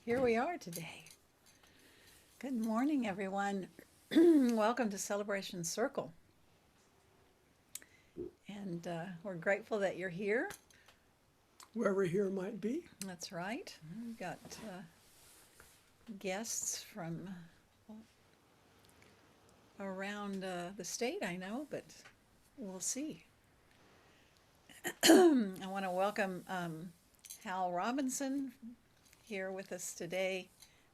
Here we are today. Good morning, everyone. Welcome to Celebration Circle. And we're grateful that you're here. Wherever here might be. That's right. We've got guests from around the state, I know, but we'll see. I want to welcome Hal Robinson here with us today.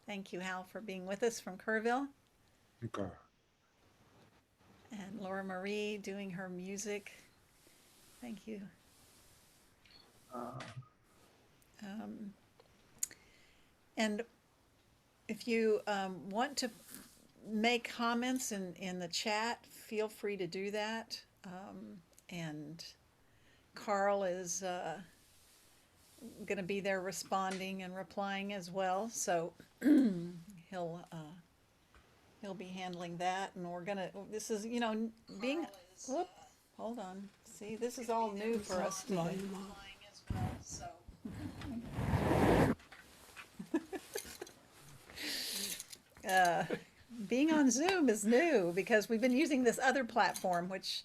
Thank you, Hal, for being with us from Kerrville. Okay. And Laura Marie doing her music. Thank you. And if you want to make comments in the chat, feel free to do that. And Carl is going to be there responding and replying as well. So he'll be handling that. And we're going to, this is, being, whoop, hold on. See, this is all new for us today. Being on Zoom is new because we've been using this other platform, which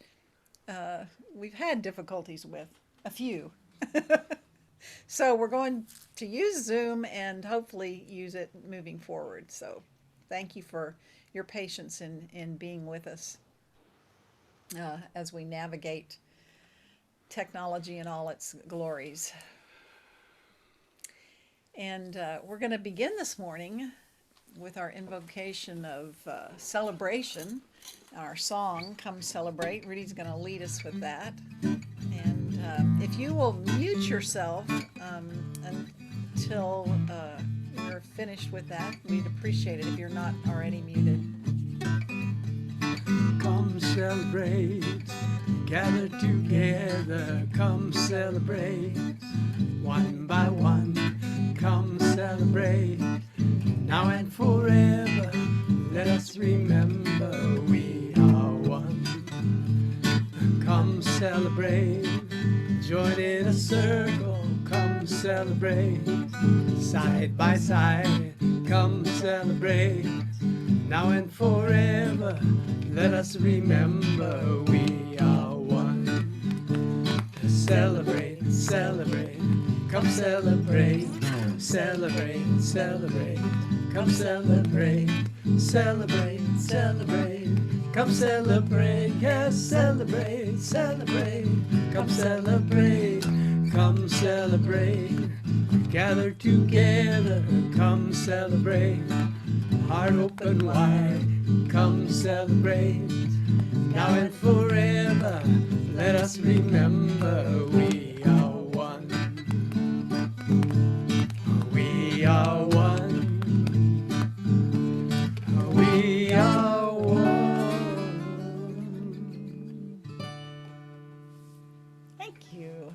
we've had difficulties with, a few. So we're going to use Zoom and hopefully use it moving forward. So thank you for your patience in being with us as we navigate technology in all its glories. And we're going to begin this morning with our invocation of celebration, our song, Come Celebrate. Rudy's going to lead us with that. And if you will mute yourself until we're finished with that, we'd appreciate it if you're not already muted. Come celebrate, gather together, come celebrate, one by one, come celebrate, now and forever, let us remember we are one. Come celebrate, join in a circle, come celebrate, side by side, come celebrate, now and forever, let us remember we are one. Celebrate, celebrate, come celebrate, celebrate, celebrate, come celebrate, celebrate, celebrate, come celebrate, yes, celebrate, celebrate, come celebrate, come celebrate, gather together, come celebrate, heart open wide, come celebrate, now and forever, let us remember we are one. We are one. We are one. Thank you.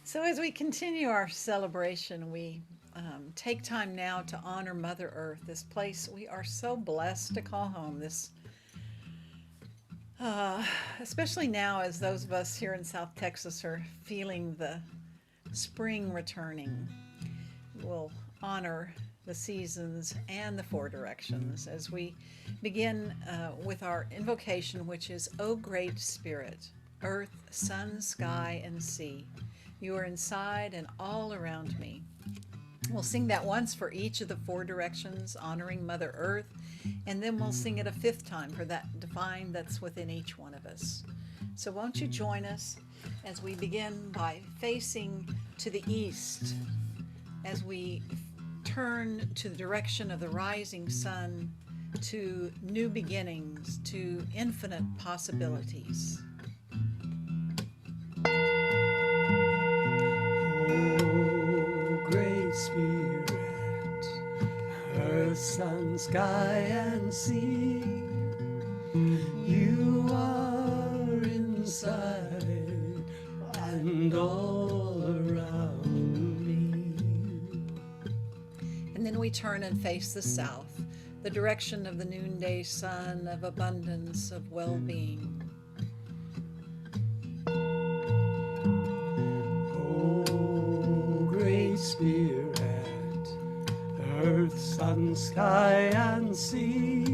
So as we continue our celebration, we take time now to honor Mother Earth, this place we are so blessed to call home. This, especially now as those of us here in South Texas are feeling the spring returning, we'll honor the seasons and the four directions as we begin with our invocation, which is, O Great Spirit, earth, sun, sky, and sea, you are inside and all around me. We'll sing that once for each of the four directions, honoring Mother Earth, and then we'll sing it a fifth time for that divine that's within each one of us. So won't you join us as we begin by facing to the east, as we turn to the direction of the rising sun, to new beginnings, to infinite possibilities. Spirit, earth, sun, sky, and sea, you are inside and all around me. And then we turn and face the south, the direction of the noonday sun, of abundance, of well-being. Oh, Great Spirit, earth, sun, sky, and sea.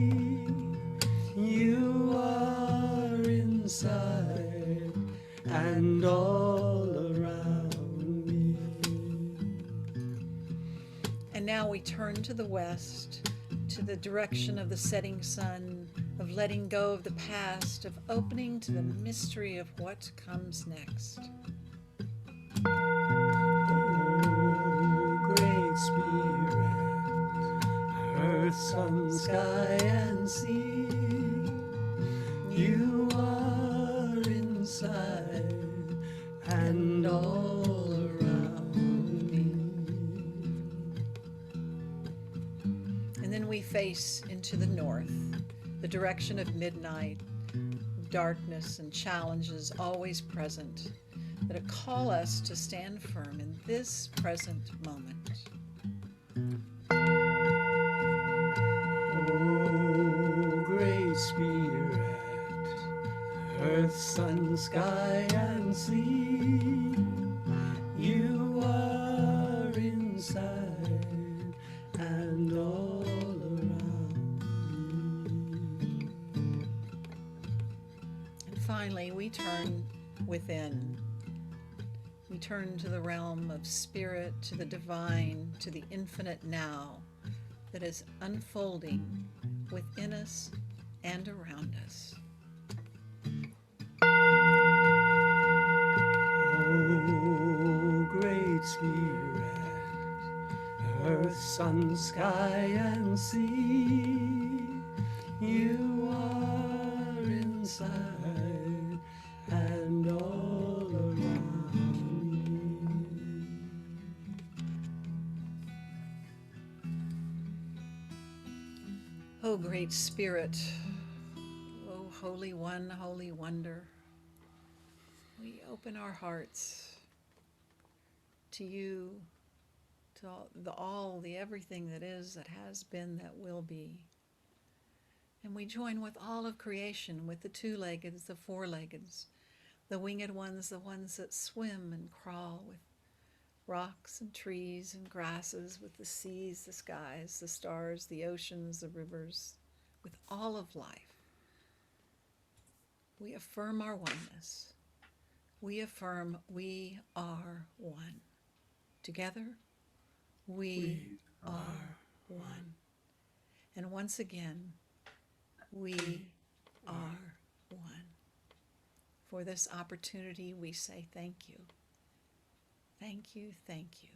You are inside and all around me. And now we turn to the west, to the direction of the setting sun, of letting go of the past, of opening to the mystery of what comes next. Oh, Great Spirit, earth, sun, sky, and sea, you are inside and all around me. And then we face into the north, the direction of midnight, darkness and challenges always present, that call us to stand firm in this present moment. Oh, Great Spirit, earth, sun, sky, and sea, you are inside and all around me. And finally, we turn within. We turn to the realm of spirit, to the divine, to the infinite now that is unfolding within us and around us. Oh, Great Spirit, earth, sun, sky, and sea, you are inside and all around me. O Great Spirit, O Holy One, Holy Wonder, we open our hearts to you, to all, the everything that is, that has been, that will be. And we join with all of creation, with the two-leggeds, the four-leggeds, the winged ones, the ones that swim and crawl, with rocks and trees and grasses, with the seas, the skies, the stars, the oceans, the rivers, with all of life. We affirm our oneness. We affirm we are one. Together, we are one. And once again, we are one. For this opportunity, we say thank you. Thank you, thank you.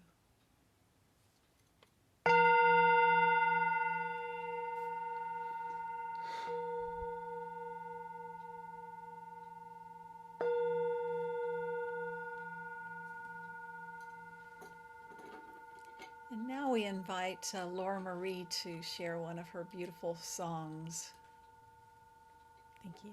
And now we invite Laura Marie to share one of her beautiful songs. Thank you.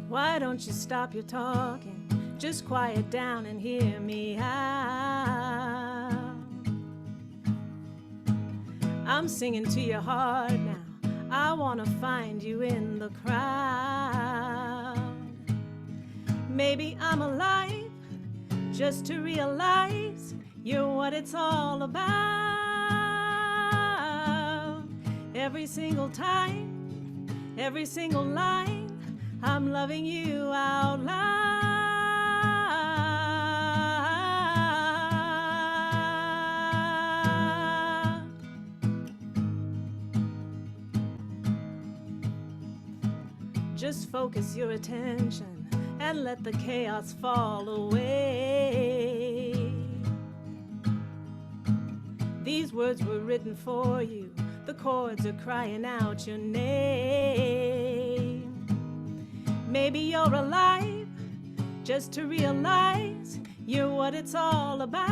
Why don't you stop your talking? Just quiet down and hear me out. I'm singing to your heart now. I want to find you in the crowd. Maybe I'm alive just to realize you're what it's all about. Every single time, every single line, I'm loving you out loud. Just focus your attention and let the chaos fall away. These words were written for you. The chords are crying out your name. Maybe you're alive just to realize you're what it's all about.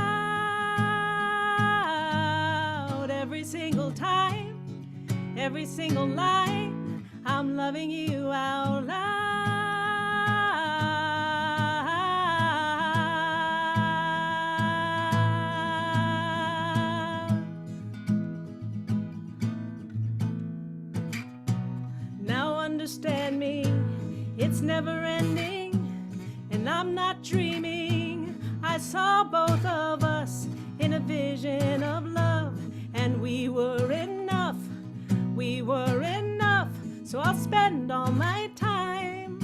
Every single time, every single line, I'm loving you out loud. Now understand me, it's never ending, and I'm not dreaming. saw both of us in a vision of love, and we were enough, so I'll spend all my time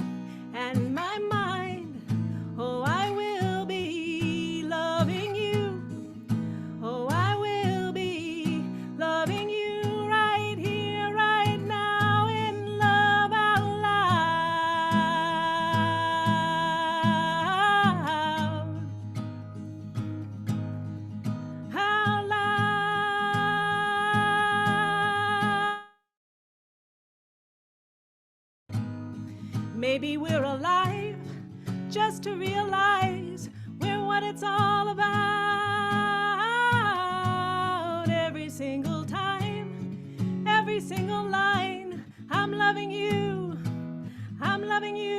and my mind. Oh, I will be loving you. Oh, I will be loving you right here, right now, in love out loud. Out loud. Maybe we're alive just to realize we're what it's all about. Every single time, every single line, I'm loving you, I'm loving you.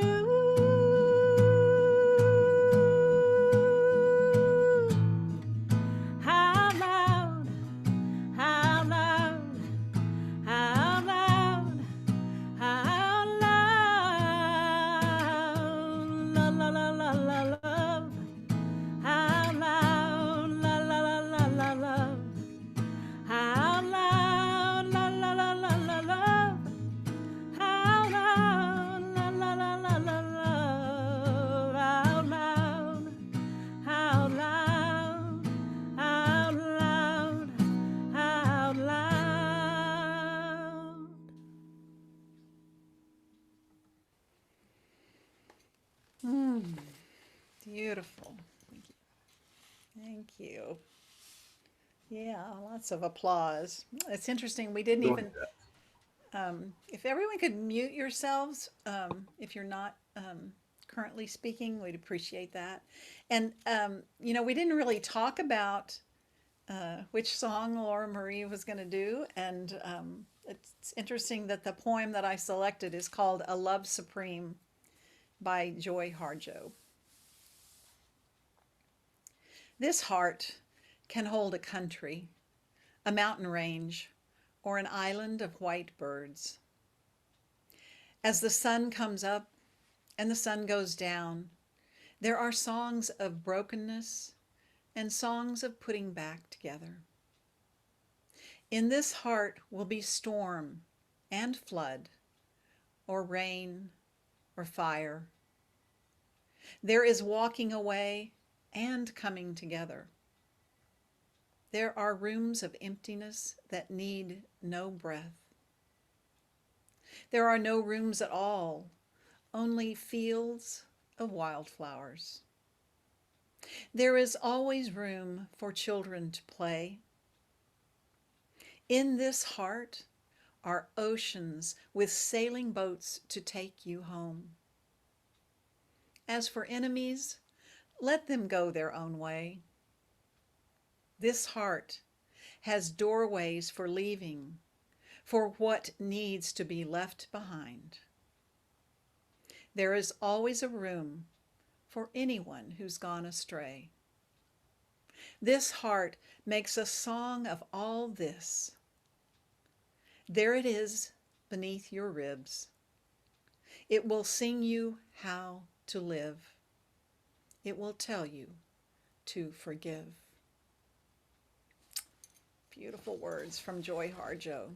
How loud, how loud, how loud, how loud, la la la la la love, how loud, la la la la la love, how loud, la la la la la love, how loud, la la la la la love, out loud, out loud, out loud, out loud. Beautiful. Thank you. Yeah, lots of applause. It's interesting. We didn't even, if everyone could mute yourselves, if you're not currently speaking, we'd appreciate that. And, we didn't really talk about which song Laura Marie was going to do. And it's interesting that the poem that I selected is called A Love Supreme by Joy Harjo. This heart can hold a country, a mountain range, or an island of white birds. As the sun comes up and the sun goes down, there are songs of brokenness and songs of putting back together. In this heart will be storm and flood, or rain or fire. There is walking away and coming together. There are rooms of emptiness that need no breath. There are no rooms at all, only fields of wildflowers. There is always room for children to play. In this heart are oceans with sailing boats to take you home. As for enemies, let them go their own way. This heart has doorways for leaving, for what needs to be left behind. There is always a room for anyone who's gone astray. This heart makes a song of all this. There it is beneath your ribs. It will sing you how to live. It will tell you to forgive. Beautiful words from Joy Harjo.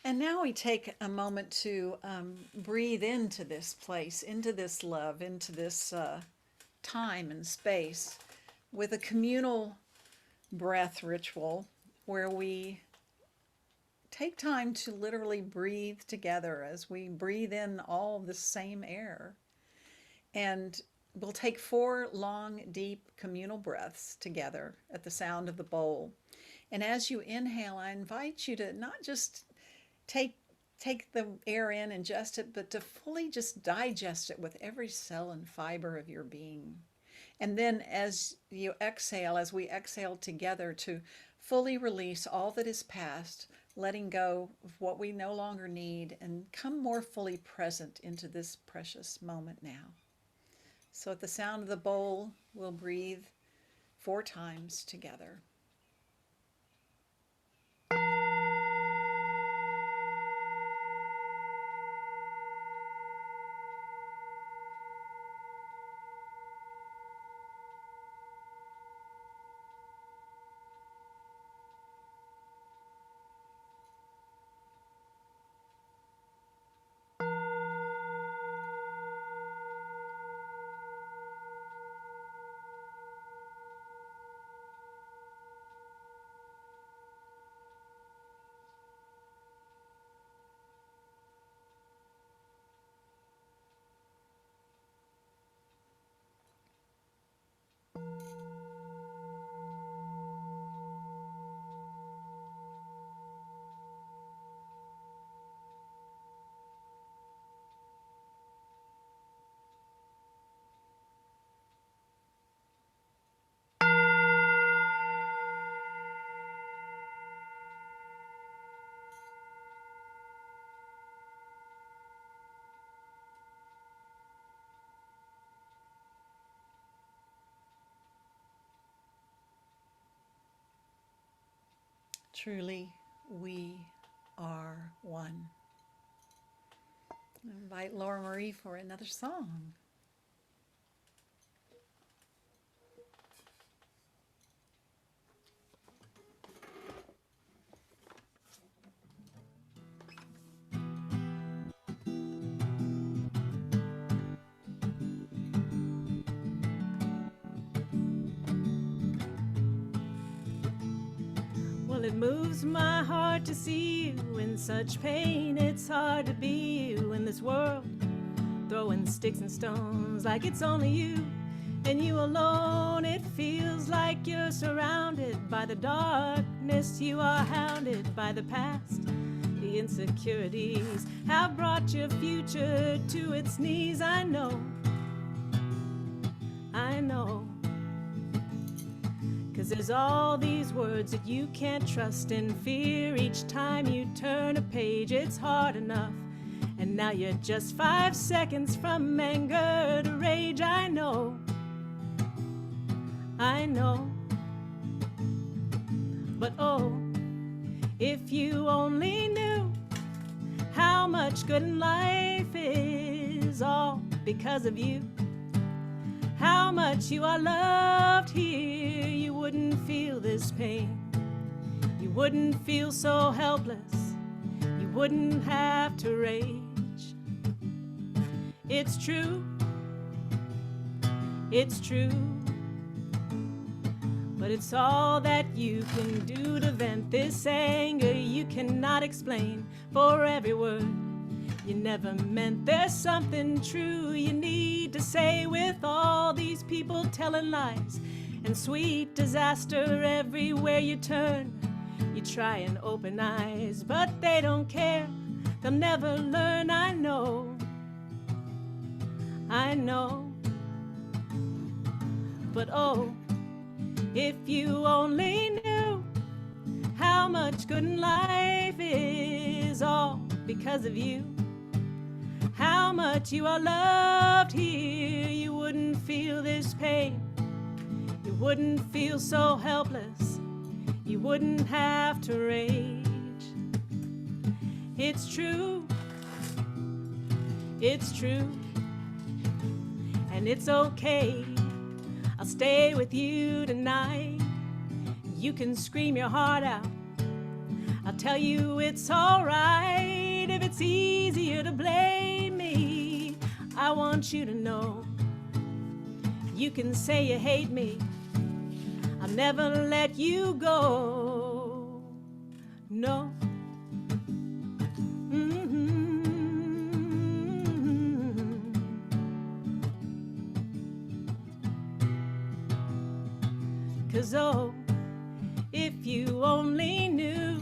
And now we take a moment to breathe into this place, into this love, into this time and space with a communal breath ritual where we take time to literally breathe together as we breathe in all the same air. And we'll take 4 long, deep communal breaths together at the sound of the bowl. And as you inhale, I invite you to not just take the air in, ingest it, but to fully just digest it with every cell and fiber of your being. And then as you exhale, as we exhale together, to fully release all that is past, letting go of what we no longer need, and come more fully present into this precious moment now. So at the sound of the bowl, we'll breathe 4 times together. Truly, we are one. I invite Laura Marie for another song. Well, it moves my heart to see you in such pain. It's hard to be you in this world, throwing sticks and stones like it's only you and you alone. It feels like you're surrounded by the darkness. You are hounded by the past. The insecurities have brought your future to its knees. I know. 'Cause there's all these words that you can't trust in fear. Each time you turn a page, it's hard enough. And now you're just 5 seconds from anger to rage. I know. But oh, if you only knew how much good in life is all because of you. How much you are loved here, you wouldn't feel this pain. You wouldn't feel so helpless. You wouldn't have to rage. It's true. But it's all that you can do to vent this anger you cannot explain. For every word you never meant, there's something true you need to say. With all these people telling lies and sweet disaster everywhere you turn, you try and open eyes, but they don't care. They'll never learn. I know. But oh, if you only knew how much good in life is all because of you. How much you are loved here, you wouldn't feel this pain. You wouldn't feel so helpless. You wouldn't have to rage. It's true. And it's okay. I'll stay with you tonight. You can scream your heart out. I'll tell you it's alright. If it's easier to blame me, I want you to know. You can say you hate me. I'll never let you go. No. 'Cause oh, if you only knew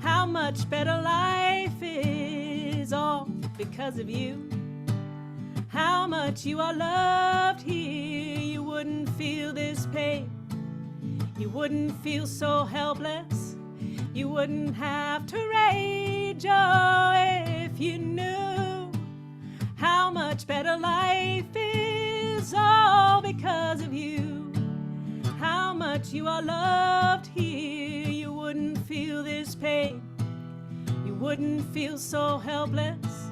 how much better life is all because of you. How much you are loved here, you wouldn't feel this pain. You wouldn't feel so helpless. You wouldn't have to rage. Oh, if you knew how much better life is all because of you. How much you are loved here, you wouldn't feel this pain. You wouldn't feel so helpless.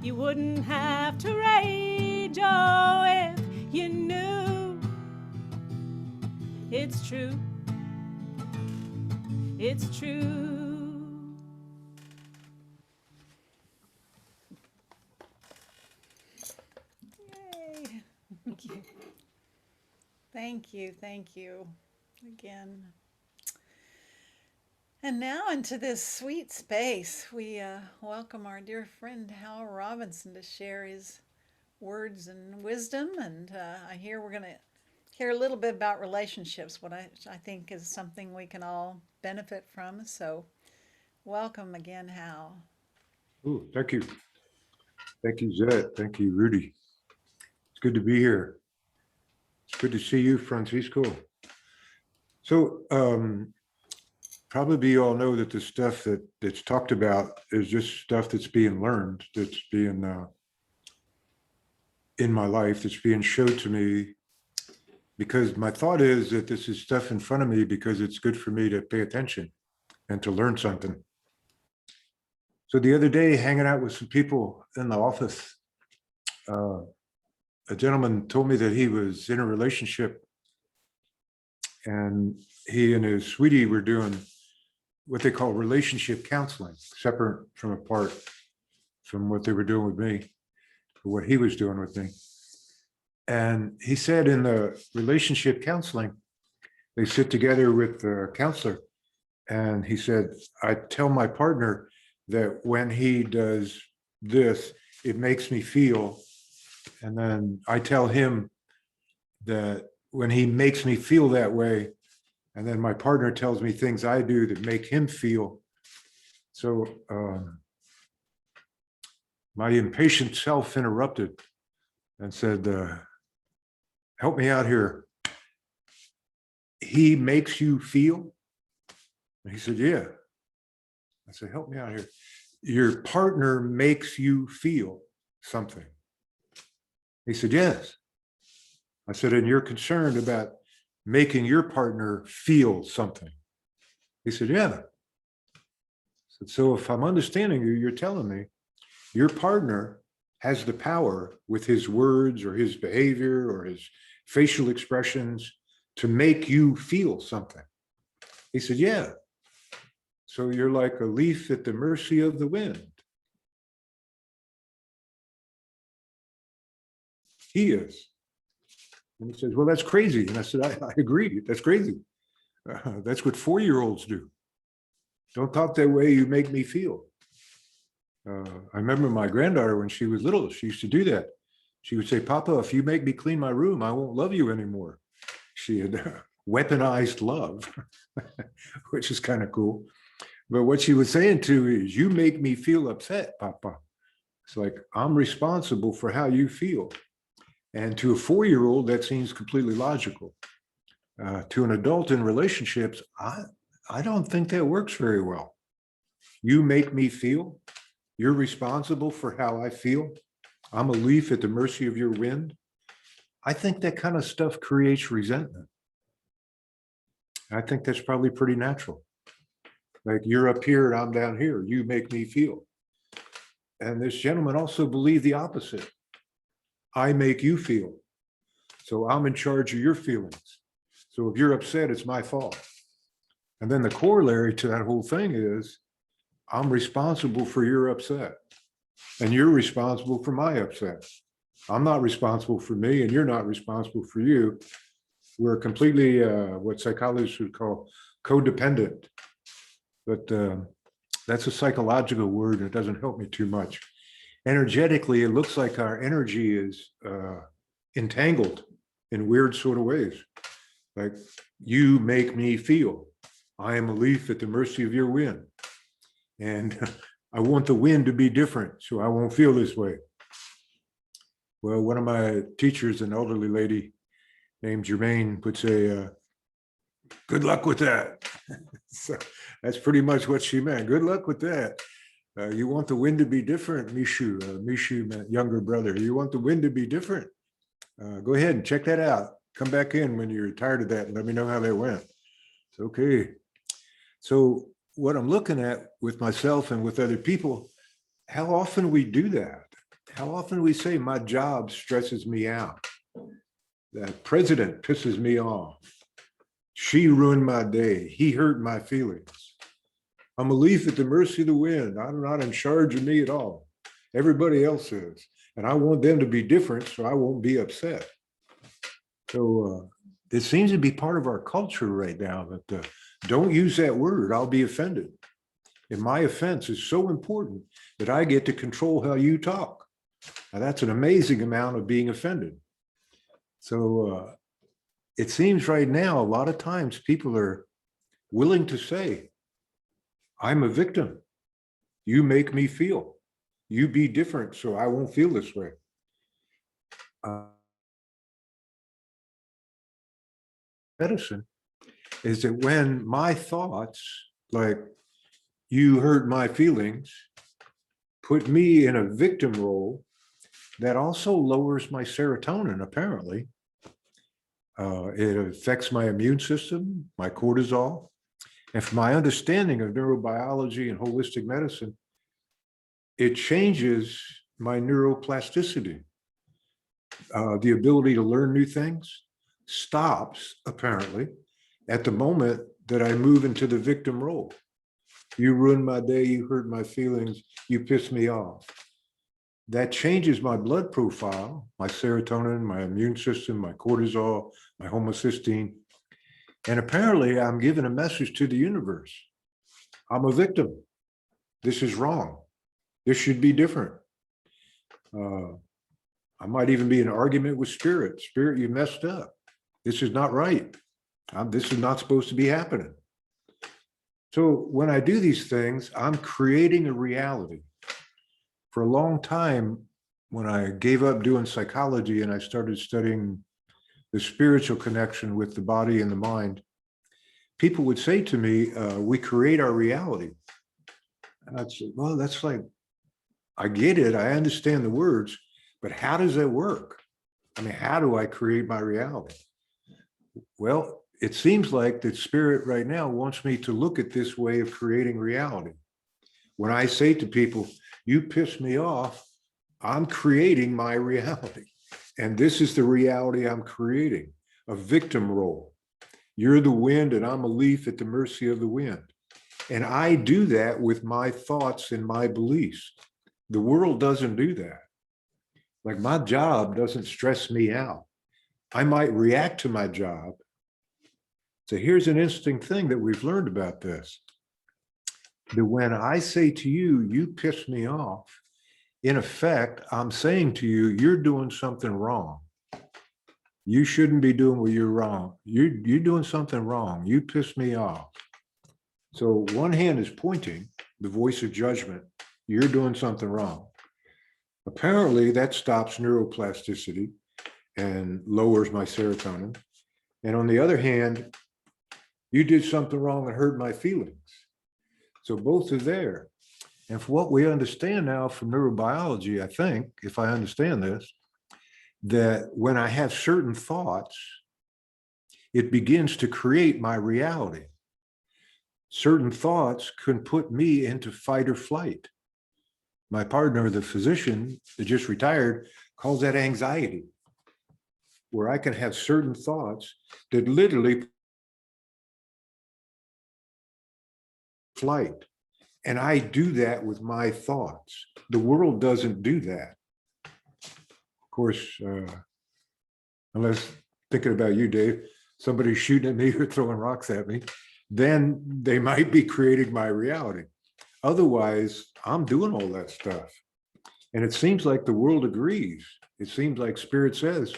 You wouldn't have to rage. Oh, if you knew. It's true. It's true. Yay. Thank you again. And now into this sweet space, we welcome our dear friend Hal Robinson to share his words and wisdom. And I hear we're going to hear a little bit about relationships, what I think is something we can all benefit from. So welcome again, Hal. Oh, thank you. Thank you, Zed. Thank you, Rudy. It's good to be here. It's good to see you, Francisco. So probably you all know that the stuff that's talked about is just stuff that's being learned, that's being in my life, that's being showed to me, because my thought is that this is stuff in front of me because it's good for me to pay attention. and to learn something. So the other day, hanging out with some people in the office, a gentleman told me that he was in a relationship, and he and his sweetie were doing what they call relationship counseling, separate from apart from what they were doing with me, or what he was doing with me. And he said in the relationship counseling, they sit together with the counselor, and he said, I tell my partner that when he does this, it makes me feel. And then I tell him that when he makes me feel that way, and then my partner tells me things I do that make him feel. So my impatient self interrupted and said, help me out here. He makes you feel? And he said, yeah. I said, help me out here. Your partner makes you feel something. He said, yes. I said, and you're concerned about making your partner feel something. He said, yeah. I said, so if I'm understanding you, you're telling me your partner has the power with his words or his behavior or his facial expressions to make you feel something. He said, yeah. So you're like a leaf at the mercy of the wind. He is. And he says, well, that's crazy. And I said, I agree. That's crazy. That's what 4-year-olds do. Don't talk that way. You make me feel. I remember my granddaughter when she was little, she used to do that. She would say, Papa, if you make me clean my room, I won't love you anymore. She had weaponized love, which is kind of cool. But what she was saying to is, you make me feel upset, Papa. It's like, I'm responsible for how you feel. And to a 4-year-old, that seems completely logical. To an adult in relationships, I don't think that works very well. You make me feel. You're responsible for how I feel. I'm a leaf at the mercy of your wind. I think that kind of stuff creates resentment. I think that's probably pretty natural. Like, you're up here and I'm down here. You make me feel. And this gentleman also believed the opposite. I make you feel. So I'm in charge of your feelings. So if you're upset, it's my fault. And then the corollary to that whole thing is, I'm responsible for your upset. And you're responsible for my upset. I'm not responsible for me, and you're not responsible for you. We're completely what psychologists would call codependent. But that's a psychological word, and it doesn't help me too much. Energetically, it looks like our energy is entangled in weird sort of ways. Like, you make me feel. I am a leaf at the mercy of your wind. And I want the wind to be different, so I won't feel this way. Well, one of my teachers, an elderly lady named Germaine, would say, good luck with that. So that's pretty much what she meant. Good luck with that. You want the wind to be different, Mishu. Mishu meant younger brother. You want the wind to be different. Go ahead and check that out. Come back in when you're tired of that and let me know how that went. It's okay. So what I'm looking at with myself and with other people, how often we do that. How often we say, my job stresses me out. That president pisses me off. She ruined my day. He hurt my feelings. I'm a leaf at the mercy of the wind. I'm not in charge of me at all. Everybody else is. And I want them to be different so I won't be upset. So it seems to be part of our culture right now that don't use that word. I'll be offended. And my offense is so important that I get to control how you talk. Now, that's an amazing amount of being offended. So it seems right now, a lot of times people are willing to say, I'm a victim. You make me feel. You be different so I won't feel this way. Medicine is that when my thoughts, like you hurt my feelings, put me in a victim role, that also lowers my serotonin, apparently. It affects my immune system, my cortisol. And from my understanding of neurobiology and holistic medicine, it changes my neuroplasticity. The ability to learn new things stops, apparently, at the moment that I move into the victim role. You ruined my day, you hurt my feelings, you pissed me off. That changes my blood profile, my serotonin, my immune system, my cortisol, my homocysteine. And apparently I'm giving a message to the universe. I'm a victim. This is wrong. This should be different. I might even be in an argument with spirit. Spirit, you messed up. This is not right. This is not supposed to be happening. So when I do these things, I'm creating a reality. For a long time, when I gave up doing psychology and I started studying the spiritual connection with the body and the mind, people would say to me, we create our reality. And I'd say, well, that's like, I get it. I understand the words, but how does that work? I mean, how do I create my reality? Well, it seems like that spirit right now wants me to look at this way of creating reality. When I say to people, you piss me off, I'm creating my reality. And this is the reality I'm creating, a victim role. You're the wind and I'm a leaf at the mercy of the wind. And I do that with my thoughts and my beliefs. The world doesn't do that. Like my job doesn't stress me out. I might react to my job. So here's an interesting thing that we've learned about this. That when I say to you, you piss me off, in effect, I'm saying to you, you're doing something wrong. You shouldn't be doing what you're wrong. You're doing something wrong. You piss me off. So one hand is pointing, the voice of judgment. You're doing something wrong. Apparently that stops neuroplasticity and lowers my serotonin. And on the other hand, you did something wrong and hurt my feelings. So both are there. And for what we understand now from neurobiology, I think, if I understand this, that when I have certain thoughts, it begins to create my reality. Certain thoughts can put me into fight or flight. My partner, the physician that just retired, calls that anxiety, where I can have certain thoughts that literally flight. And I do that with my thoughts. The world doesn't do that. Of course, unless thinking about you, Dave, somebody's shooting at me or throwing rocks at me, then they might be creating my reality. Otherwise, I'm doing all that stuff. And it seems like the world agrees. It seems like spirit says,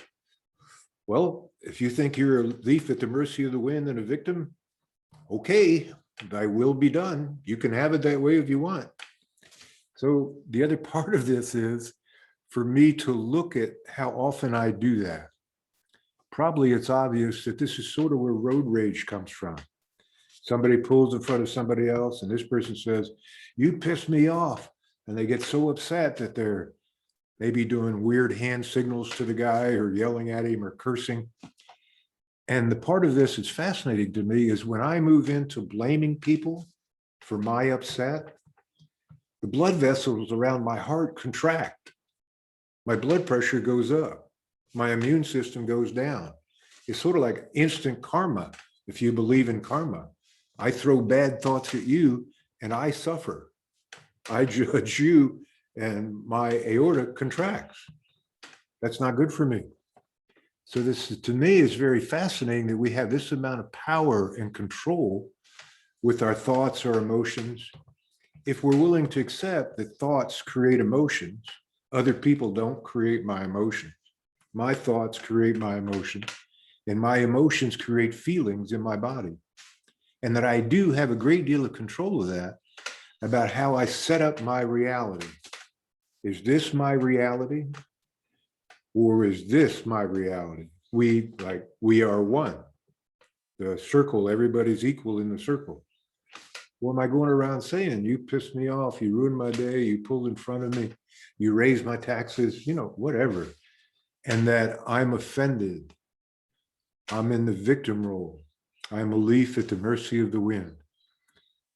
well, if you think you're a leaf at the mercy of the wind and a victim, okay, thy will be done. You can have it that way if you want. So the other part of this is for me to look at how often I do that. Probably it's obvious that this is sort of where road rage comes from. Somebody pulls in front of somebody else and this person says, you pissed me off. And they get so upset that they're maybe doing weird hand signals to the guy or yelling at him or cursing. And the part of this that's fascinating to me is when I move into blaming people for my upset, the blood vessels around my heart contract. My blood pressure goes up. My immune system goes down. It's sort of like instant karma, if you believe in karma. I throw bad thoughts at you and I suffer. I judge you and my aorta contracts. That's not good for me. So this, to me, is very fascinating that we have this amount of power and control with our thoughts or emotions. If we're willing to accept that thoughts create emotions, other people don't create my emotions. My thoughts create my emotions, and my emotions create feelings in my body. And that I do have a great deal of control of that about how I set up my reality. Is this my reality? Or is this my reality? We are one. The circle, everybody's equal in the circle. Or am I going around saying, you pissed me off, you ruined my day, you pulled in front of me, you raised my taxes, whatever. And that I'm offended. I'm in the victim role. I'm a leaf at the mercy of the wind.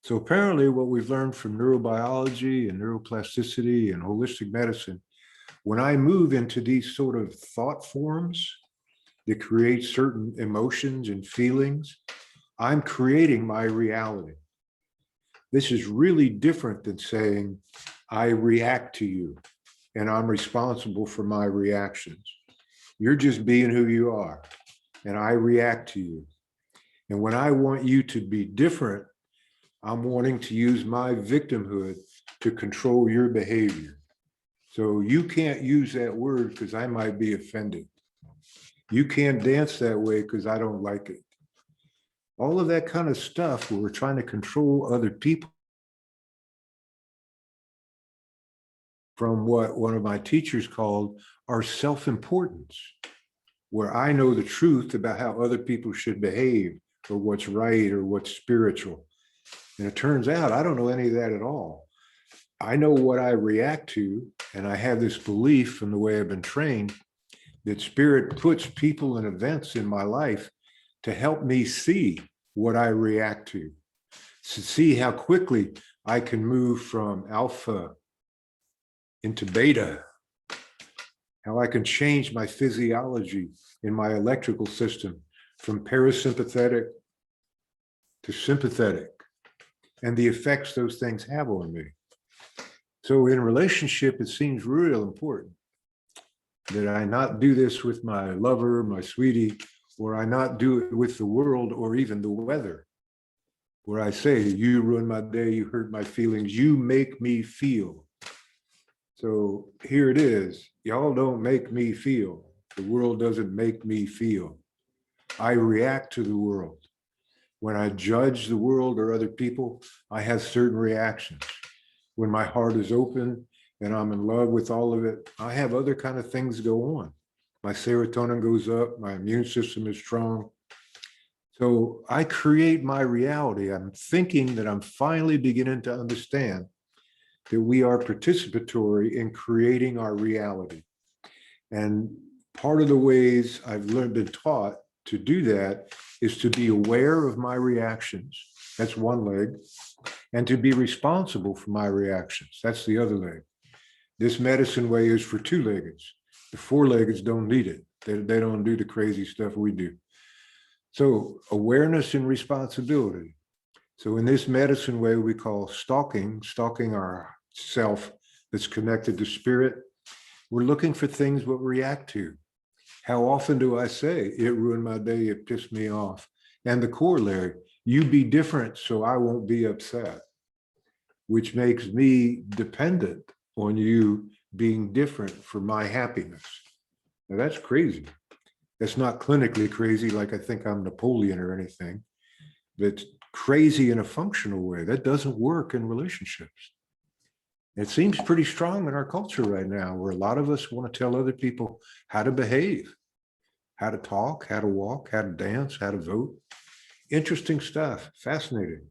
So apparently what we've learned from neurobiology and neuroplasticity and holistic medicine, when I move into these sort of thought forms that create certain emotions and feelings, I'm creating my reality. This is really different than saying, I react to you and I'm responsible for my reactions. You're just being who you are, and I react to you. And when I want you to be different, I'm wanting to use my victimhood to control your behavior. So you can't use that word because I might be offended. You can't dance that way because I don't like it. All of that kind of stuff where we're trying to control other people from what one of my teachers called our self-importance, where I know the truth about how other people should behave or what's right or what's spiritual. And it turns out I don't know any of that at all. I know what I react to, and I have this belief from the way I've been trained that spirit puts people and events in my life to help me see what I react to see how quickly I can move from alpha into beta, how I can change my physiology in my electrical system from parasympathetic to sympathetic, and the effects those things have on me. So in relationship, it seems real important that I not do this with my lover, my sweetie, or I not do it with the world or even the weather, where I say, you ruin my day, you hurt my feelings, you make me feel. So here it is. Y'all don't make me feel. The world doesn't make me feel. I react to the world. When I judge the world or other people, I have certain reactions. When my heart is open and I'm in love with all of it, I have other kind of things go on. My serotonin goes up, my immune system is strong. So I create my reality. I'm thinking that I'm finally beginning to understand that we are participatory in creating our reality. And part of the ways I've been taught to do that is to be aware of my reactions. That's one leg. And to be responsible for my reactions. That's the other leg. This medicine way is for two-leggeds. The four-leggeds don't need it. They don't do the crazy stuff we do. So awareness and responsibility. So in this medicine way, we call stalking our self that's connected to spirit. We're looking for things what we react to. How often do I say, it ruined my day, it pissed me off? And the corollary, you be different so I won't be upset, which makes me dependent on you being different for my happiness. Now that's crazy. That's not clinically crazy like I think I'm Napoleon or anything. That's crazy in a functional way. That doesn't work in relationships. It seems pretty strong in our culture right now, where a lot of us want to tell other people how to behave, how to talk, how to walk, how to dance, how to vote. Interesting stuff, fascinating.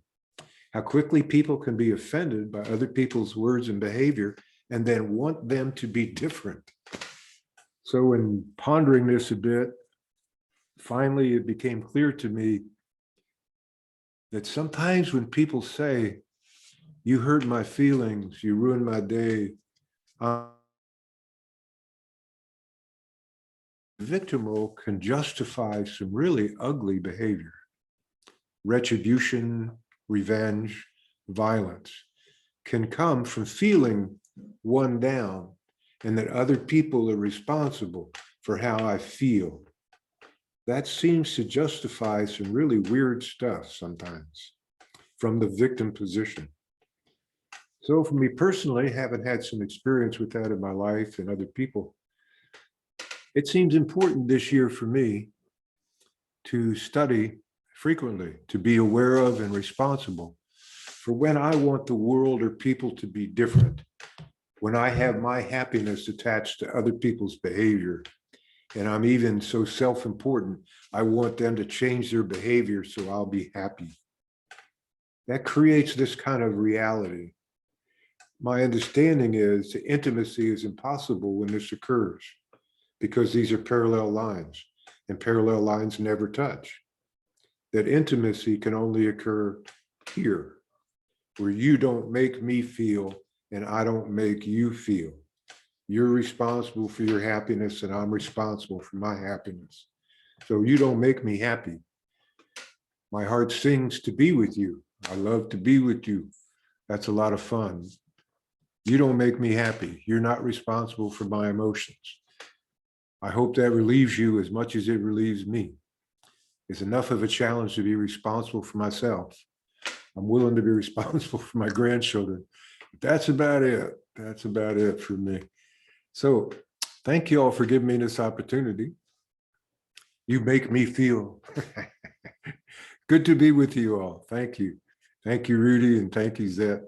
How quickly people can be offended by other people's words and behavior and then want them to be different. So in pondering this a bit, finally it became clear to me that sometimes when people say, you hurt my feelings, you ruined my day, victim role can justify some really ugly behavior. Retribution, revenge, violence can come from feeling one down and that other people are responsible for how I feel. That seems to justify some really weird stuff sometimes from the victim position. So for me personally, having had some experience with that in my life and other people, it seems important this year for me to study frequently, to be aware of and responsible for when I want the world or people to be different, when I have my happiness attached to other people's behavior, and I'm even so self-important, I want them to change their behavior so I'll be happy. That creates this kind of reality. My understanding is that intimacy is impossible when this occurs because these are parallel lines and parallel lines never touch. That intimacy can only occur here. where you don't make me feel and I don't make you feel. You're responsible for your happiness and I'm responsible for my happiness. So you don't make me happy. My heart sings to be with you. I love to be with you. That's a lot of fun. You don't make me happy. You're not responsible for my emotions. I hope that relieves you as much as it relieves me. It's enough of a challenge to be responsible for myself. I'm willing to be responsible for my grandchildren. That's about it. That's about it for me. So thank you all for giving me this opportunity. You make me feel good to be with you all. Thank you. Thank you, Rudy, and thank you, Zet.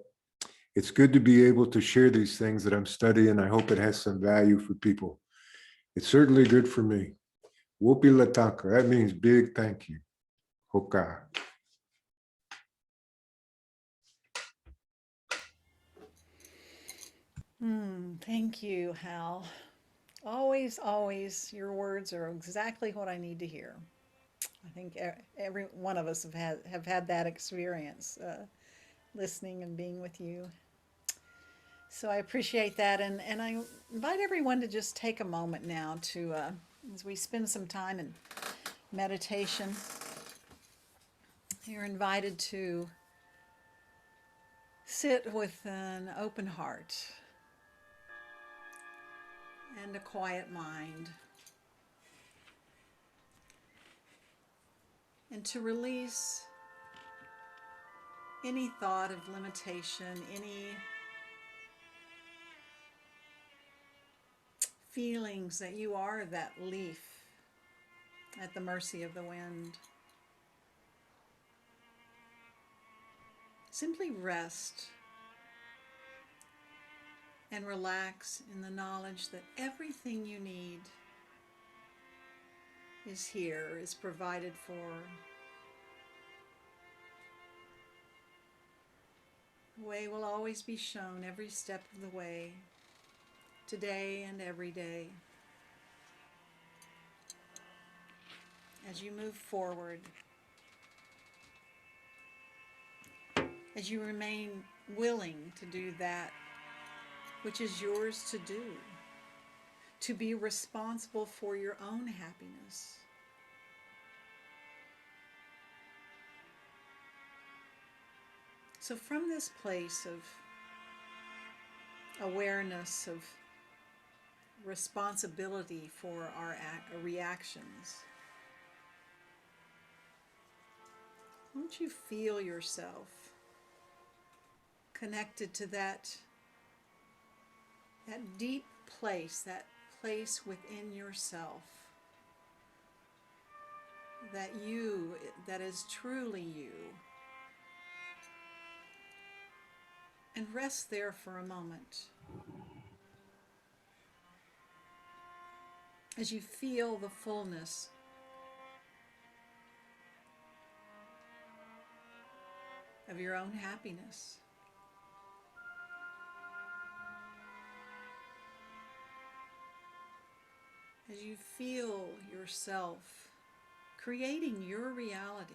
It's good to be able to share these things that I'm studying. I hope it has some value for people. It's certainly good for me. Wopi Latanka, that means big thank you. Hoka. Thank you, Hal. Always, always, your words are exactly what I need to hear. I think every one of us have had that experience, listening and being with you. So I appreciate that, and I invite everyone to just take a moment now to, as we spend some time in meditation, you're invited to sit with an open heart and a quiet mind, and to release any thought of limitation, any feelings that you are that leaf at the mercy of the wind. Simply rest and relax in the knowledge that everything you need is here, is provided for. The way will always be shown every step of the way, today and every day. As you move forward, as you remain willing to do that which is yours to be responsible for your own happiness. So from this place of awareness, of responsibility for our reactions, won't you feel yourself connected to that deep place, that place within yourself, that you, that is truly you. And rest there for a moment as you feel the fullness of your own happiness. As you feel yourself creating your reality.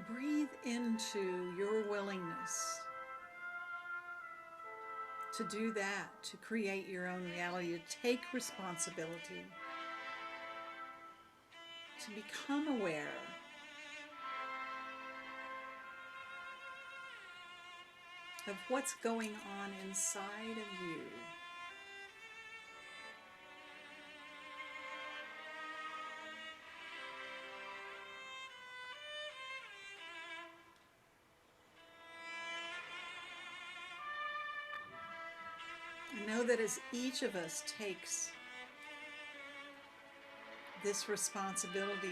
Breathe into your willingness to do that, to create your own reality, to take responsibility, to become aware of what's going on inside of you. And know that as each of us takes this responsibility,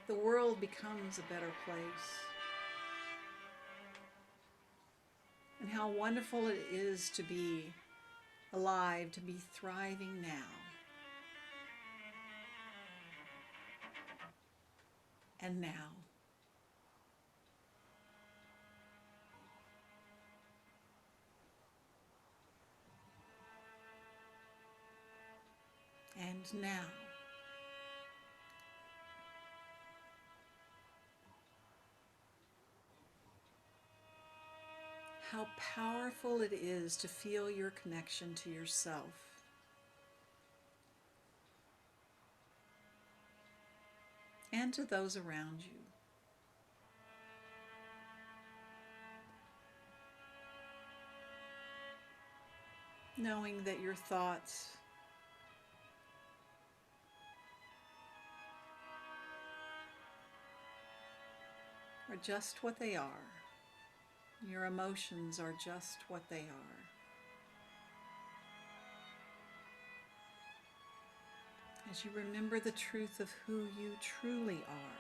the world becomes a better place. And how wonderful it is to be alive, to be thriving now. And now. And now. How powerful it is to feel your connection to yourself. And to those around you. Knowing that your thoughts are just what they are. Your emotions are just what they are. As you remember the truth of who you truly are.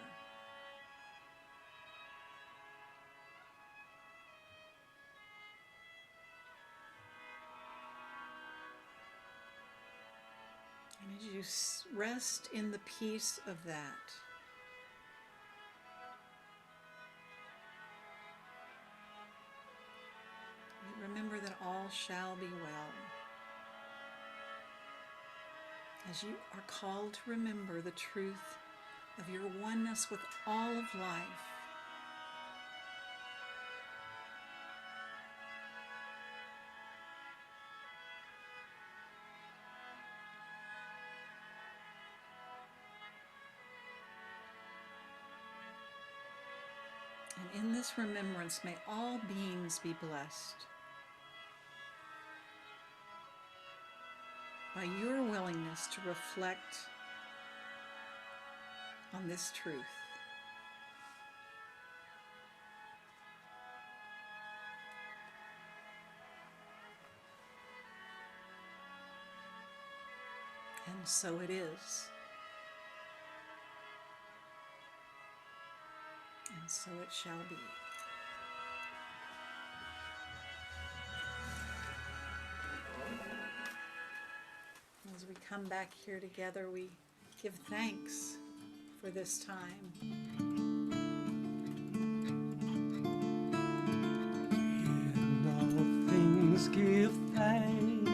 And as you rest in the peace of that, remember that all shall be well. As you are called to remember the truth of your oneness with all of life, and in this remembrance may all beings be blessed by your willingness to reflect on this truth. And so it is. And so it shall be. As we come back here together, we give thanks for this time. In all things give thanks.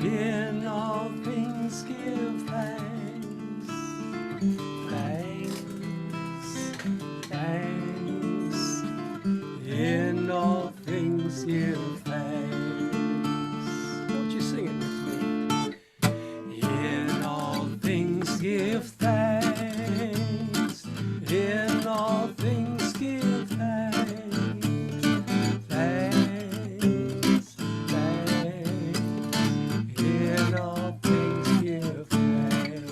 In all things give thanks. Thanks, thanks. In all things give thanks. Won't you sing it with me? In all things give thanks. In all things give thanks. Thanks, thanks. In all things give thanks.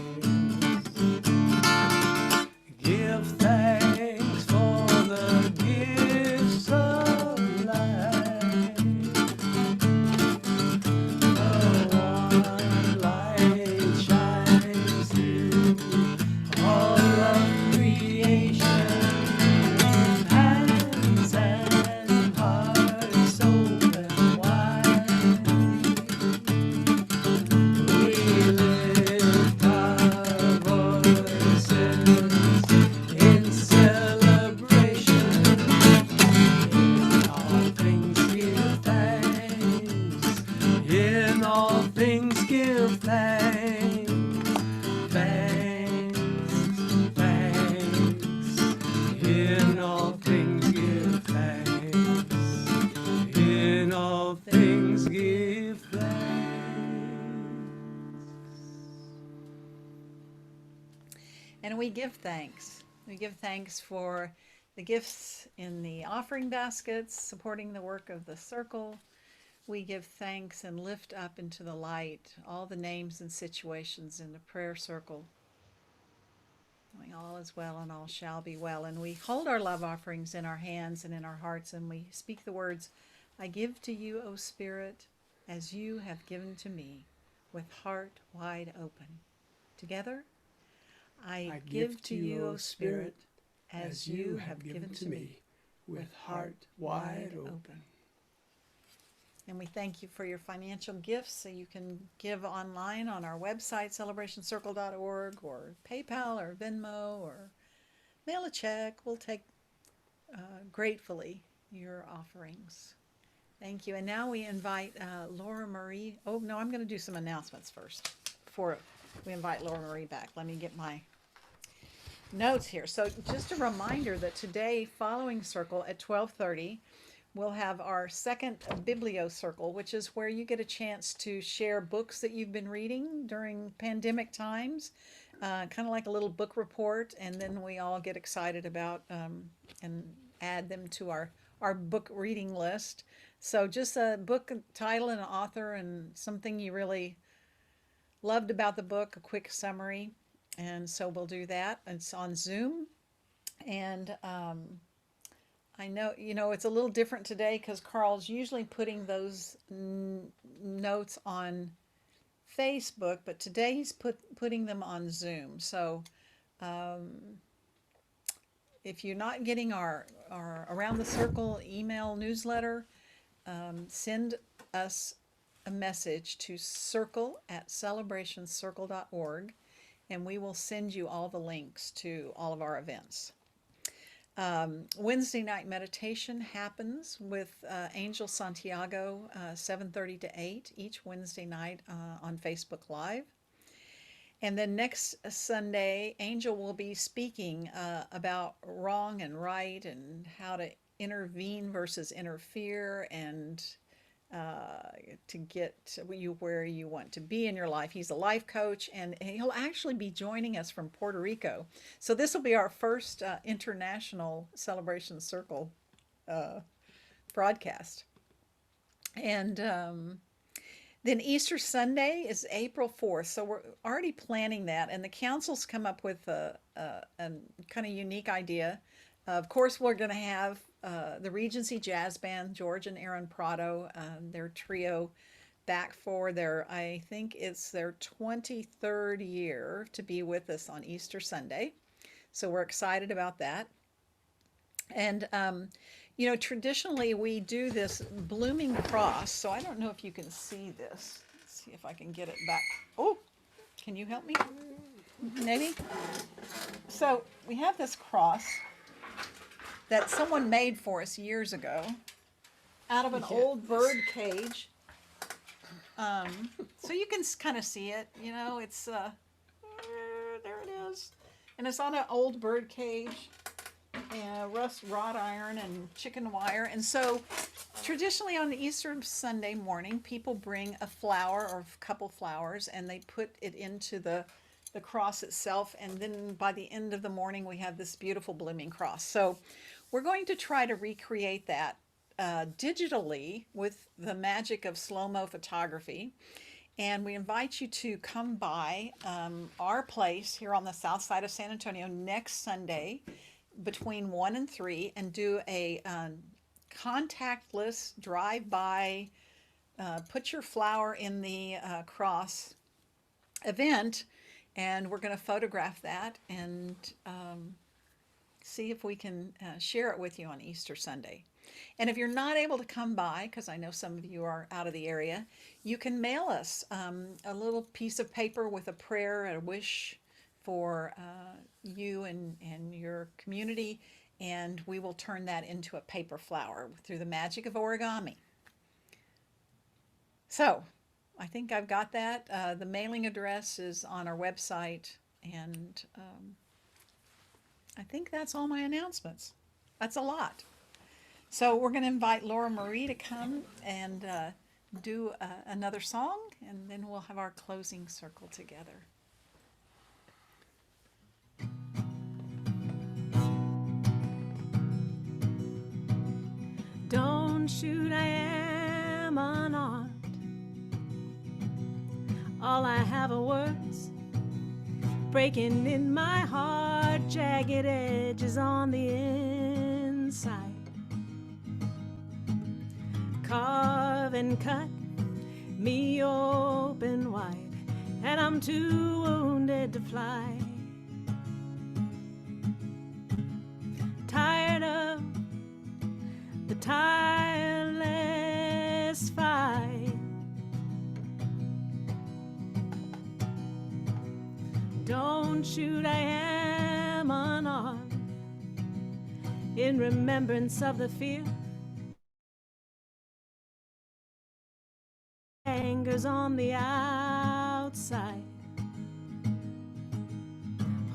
Give thanks for the gifts of life. The one light shines through all of creation. Hands and hearts open wide. We lift our voices in celebration. In all things give thanks. In all things give thanks. Thanks, thanks. In all things give thanks. In all things give thanks. And we give thanks. We give thanks for the gifts in the offering baskets, supporting the work of the circle. We give thanks and lift up into the light all the names and situations in the prayer circle. Knowing all is well and all shall be well. And we hold our love offerings in our hands and in our hearts, and we speak the words, I give to you, O Spirit, as you have given to me, with heart wide open. Together, I give to you, O Spirit, as you have given to me, with heart wide open. And we thank you for your financial gifts. So you can give online on our website, celebrationcircle.org, or PayPal or Venmo, or mail a check. We'll take gratefully your offerings. Thank you. And now we invite Laura Marie. Oh, no, I'm going to do some announcements first. before we invite Laura Marie back. Let me get my notes here. So just a reminder that today, following circle at 12:30, we'll have our second Biblio Circle, which is where you get a chance to share books that you've been reading during pandemic times, kind of like a little book report, and then we all get excited about and add them to our book reading list. So just a book title and an author and something you really loved about the book, a quick summary. And so we'll do that. It's on Zoom. And I know, it's a little different today because Carl's usually putting those notes on Facebook, but today he's putting them on Zoom. So if you're not getting our Around the Circle email newsletter, send us a message to circle@celebrationscircle.org, and we will send you all the links to all of our events. Wednesday night meditation happens with Angel Santiago, 7:30 to 8 each Wednesday night on Facebook Live. And then next Sunday, Angel will be speaking about wrong and right and how to intervene versus interfere and to get you where you want to be in your life. He's a life coach, and he'll actually be joining us from Puerto Rico. So this will be our first international Celebration Circle broadcast. And then Easter Sunday is April 4th. So we're already planning that, and the council's come up with a kind of unique idea. Of course, we're going to have the Regency Jazz Band, George and Aaron Prado, their trio, back for I think it's their 23rd year to be with us on Easter Sunday. So we're excited about that. And, traditionally we do this blooming cross. So I don't know if you can see this. Let's see if I can get it back. Oh, can you help me? Maybe? So we have this cross that someone made for us years ago out of an old bird cage. So you can kind of see it, it's, there it is. And it's on an old bird cage, wrought iron and chicken wire. And so traditionally on the Easter Sunday morning, people bring a flower or a couple flowers and they put it into the cross itself. And then by the end of the morning, we have this beautiful blooming cross. So we're going to try to recreate that digitally with the magic of slow-mo photography. And we invite you to come by our place here on the south side of San Antonio next Sunday between 1 and 3 and do a contactless drive-by, put your flower in the cross event, and we're going to photograph that and see if we can share it with you on Easter Sunday. And if you're not able to come by, because I know some of you are out of the area, you can mail us a little piece of paper with a prayer and a wish for you and your community, and we will turn that into a paper flower through the magic of origami. So I think I've got that. The mailing address is on our website, and I think that's all my announcements. That's a lot. So we're going to invite Laura Marie to come and do another song, and then we'll have our closing circle together. Don't shoot, I am unarmed. All I have are words breaking in my heart, jagged edges on the inside. Carve and cut me open wide, and I'm too wounded to fly. Tired of the tireless fight. Don't shoot, I am unarmed, in remembrance of the fear anger's on the outside.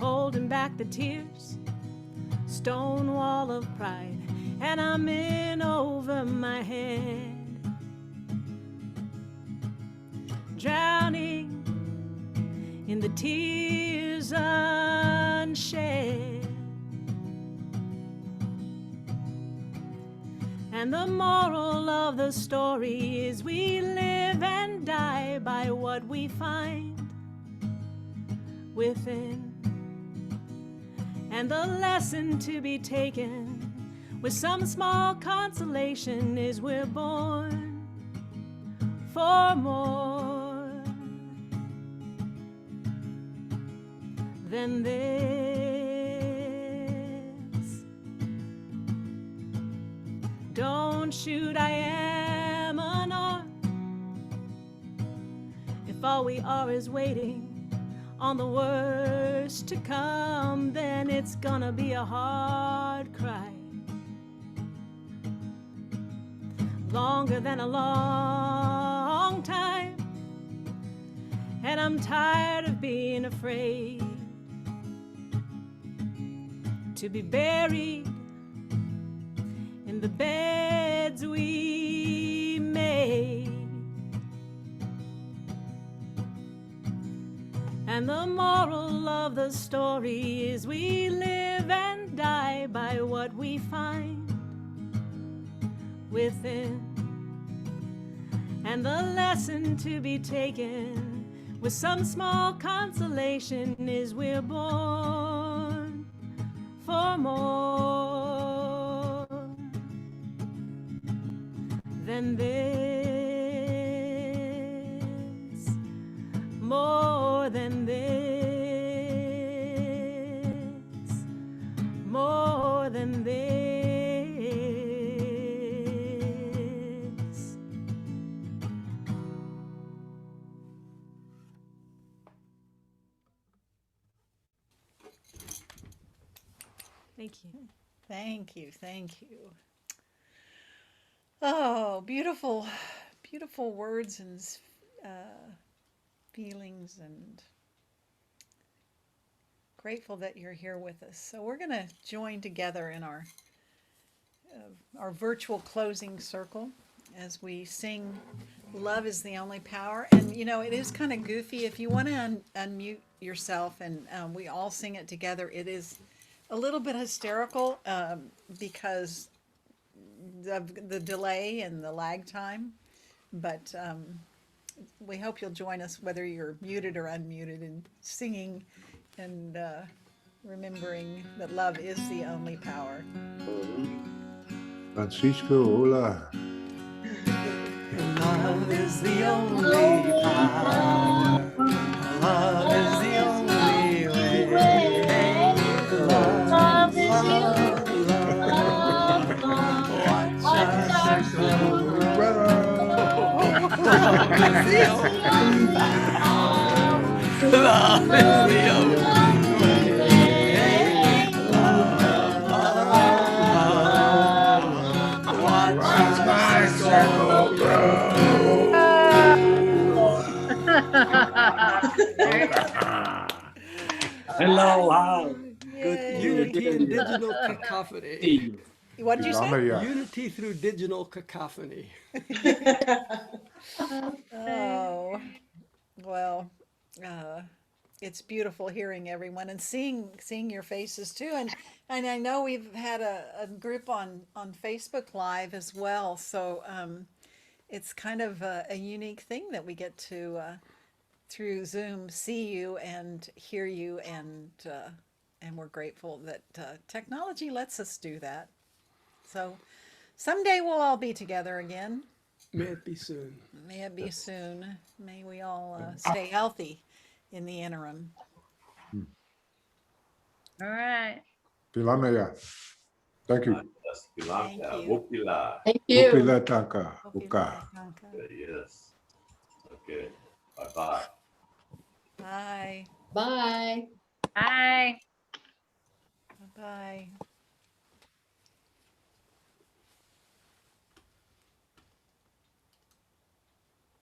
holding back the tears, stone wall of pride, and I'm in over my head, drowning in the tears unshed. And the moral of the story is we live and die by what we find within. And the lesson to be taken with some small consolation is we're born for more than this. Don't shoot, I am unarmed. If all we are is waiting on the worst to come, then it's gonna be a hard cry, longer than a long time. And I'm tired of being afraid to be buried in the beds we made. And the moral of the story is we live and die by what we find within. And the lesson to be taken with some small consolation is we're born for more than this, more than this, more than this. Thank you. Thank you, thank you. Oh, beautiful, beautiful words and feelings, and grateful that you're here with us. So we're going to join together in our virtual closing circle as we sing "Love is the Only Power." And you know, it is kind of goofy. If you want to unmute yourself and we all sing it together, it is a little bit hysterical because of the delay and the lag time, but we hope you'll join us whether you're muted or unmuted in singing and remembering that love is the only power. Francisco, hola. Love is the only power. Love is the only way. Love is the only love. Watch our circle grow. Love is the only power. Love is the only way. Love. Watch our circle grow. Hello, wow. Good Yay. unity in digital cacophony. What did you say? Lamaya. Unity through digital cacophony. Oh, well, it's beautiful hearing everyone and seeing your faces too. And I know we've had a group on Facebook Live as well. So it's kind of a unique thing that we get to through Zoom see you and hear you, and we're grateful that technology lets us do that. So someday we'll all be together again. May it be soon. May it be soon. May we all stay healthy in the interim. All right. Pilamaya. Thank you. Thank you. Thank you. Upila tanka. Uka. Yes. Okay. Bye-bye. Bye. Bye. Bye. Bye.